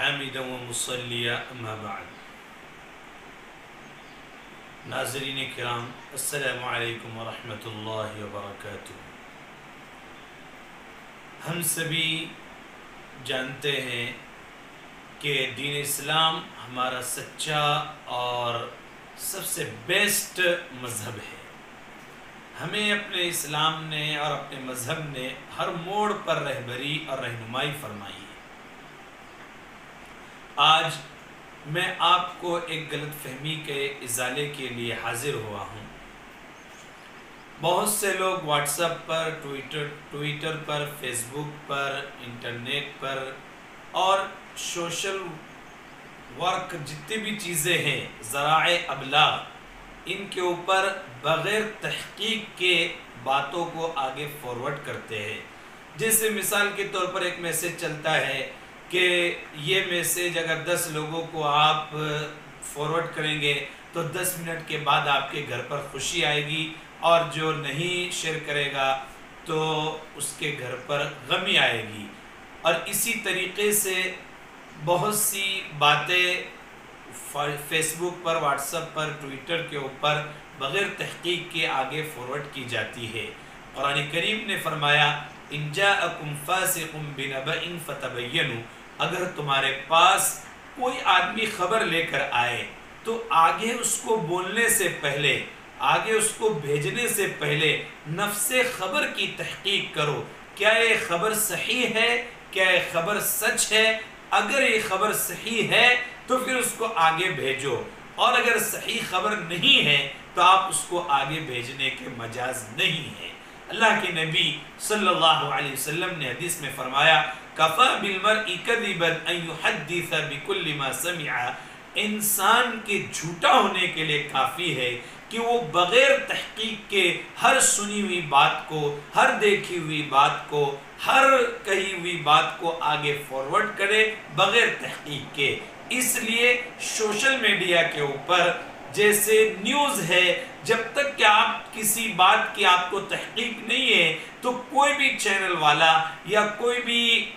حامدا ومصلیا اما بعد۔ ناظرین کرام، السلام علیکم ورحمۃ اللہ وبرکاتہ۔ ہم سبھی جانتے ہیں کہ دین اسلام ہمارا سچا اور سب سے بیسٹ مذہب ہے۔ ہمیں اپنے اسلام نے اور اپنے مذہب نے ہر موڑ پر رہبری اور رہنمائی فرمائی ہے۔ آج میں آپ کو ایک غلط فہمی کے ازالے کے لیے حاضر ہوا ہوں۔ بہت سے لوگ واٹس ایپ پر، ٹویٹر پر، فیس بک پر، انٹرنیٹ پر اور سوشل ورک جتنی بھی چیزیں ہیں، ذرائع ابلاغ، ان کے اوپر بغیر تحقیق کے باتوں کو آگے فارورڈ کرتے ہیں۔ جیسے مثال کے طور پر ایک میسیج چلتا ہے کہ یہ میسیج اگر 10 لوگوں کو آپ فارورڈ کریں گے تو 10 منٹ کے بعد آپ کے گھر پر خوشی آئے گی، اور جو نہیں شیئر کرے گا تو اس کے گھر پر غمی آئے گی۔ اور اسی طریقے سے بہت سی باتیں فیس بک پر، واٹس ایپ پر، ٹویٹر کے اوپر بغیر تحقیق کے آگے فارورڈ کی جاتی ہے۔ قرآن کریم نے فرمایا ان جاءکم فاسق بنبأ فتبینوا، اگر تمہارے پاس کوئی آدمی خبر لے کر آئے تو آگے اس کو بولنے سے پہلے، آگے اس کو بھیجنے سے پہلے نفس خبر کی تحقیق کرو۔ کیا یہ خبر صحیح ہے؟ کیا یہ خبر سچ ہے؟ اگر یہ خبر صحیح ہے تو پھر اس کو آگے بھیجو، اور اگر صحیح خبر نہیں ہے تو آپ اس کو آگے بھیجنے کے مجاز نہیں ہے۔ اللہ کے نبی صلی اللہ علیہ وسلم نے حدیث میں فرمایا کفا بالمرء کذبا ان یحدث بکل ما سمع، انسان کے جھوٹا ہونے کے لیے کافی ہے کہ وہ بغیر تحقیق کے ہر سنی ہوئی بات کو، ہر دیکھی ہوئی بات کو، ہر کہی ہوئی بات کو آگے فارورڈ کرے بغیر تحقیق کے۔ اس لیے سوشل میڈیا کے اوپر جیسے نیوز ہے، جب تک کہ آپ کسی بات کی آپ کو تحقیق نہیں ہے تو کوئی بھی چینل والا یا کوئی بھی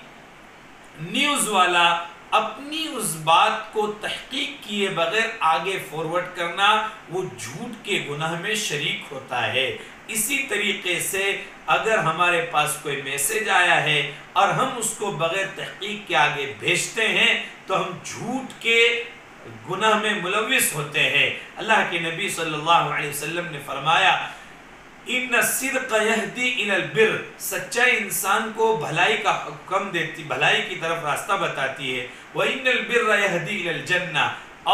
نیوز والا اپنی اس بات کو تحقیق کیے بغیر آگے فارورڈ کرنا، وہ جھوٹ کے گناہ میں شریک ہوتا ہے۔ اسی طریقے سے اگر ہمارے پاس کوئی میسیج آیا ہے اور ہم اس کو بغیر تحقیق کے آگے بھیجتے ہیں تو ہم جھوٹ کے گناہ میں ملوث ہوتے ہیں۔ اللہ کے نبی صلی اللہ علیہ وسلم نے فرمایا ان الصدق یہدی الی البر، سچائی انسان کو بھلائی کا حکم دیتی، بھلائی کی طرف راستہ بتاتی ہے۔ وان البر یہدی الی الجنہ،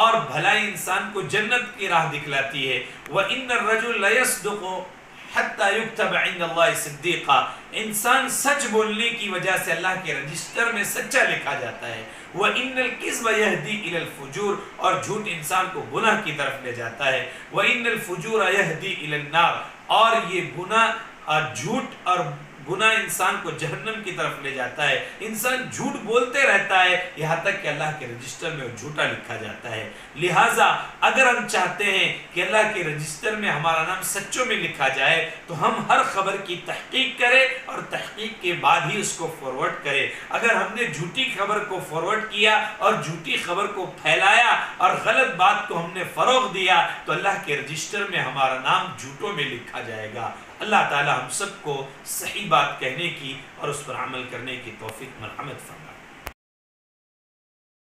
اور بھلائی انسان کو جنت کی راہ دکھلاتی ہے۔ وان الرجل لیصدق حتی یکتب عند اللہ صدیقا، انسان سچ بولنے کی وجہ سے اللہ کے رجسٹر میں سچا لکھا جاتا ہے۔ وَإِنَّ الْكِذْبَ يَهْدِي إِلَى الْفُجُورِ، اور جھوٹ انسان کو گناہ کی طرف لے جاتا ہے۔ وَإِنَّ الْفُجُورَ يَهْدِي إِلَى النَّارِ، اور یہ گناہ اور جھوٹ اور گناہ انسان کو جہنم کی طرف لے جاتا ہے۔ انسان جھوٹ بولتے رہتا ہے یہاں تک کہ اللہ کے رجسٹر میں وہ جھوٹا لکھا جاتا ہے۔ لہٰذا اگر ہم چاہتے ہیں کہ اللہ کے رجسٹر میں ہمارا نام سچوں میں لکھا جائے تو ہم ہر خبر کی تحقیق کریں اور تحقیق کے بعد ہی اس کو فارورڈ کریں۔ اگر ہم نے جھوٹی خبر کو فارورڈ کیا اور جھوٹی خبر کو پھیلایا اور غلط بات کو ہم نے فروغ دیا تو اللہ کے رجسٹر میں ہمارا نام جھوٹوں میں لکھا جائے گا۔ اللہ تعالی ہم سب کو صحیح بات کہنے کی اور اس پر عمل کرنے کی توفیق مرحمت فرمائے۔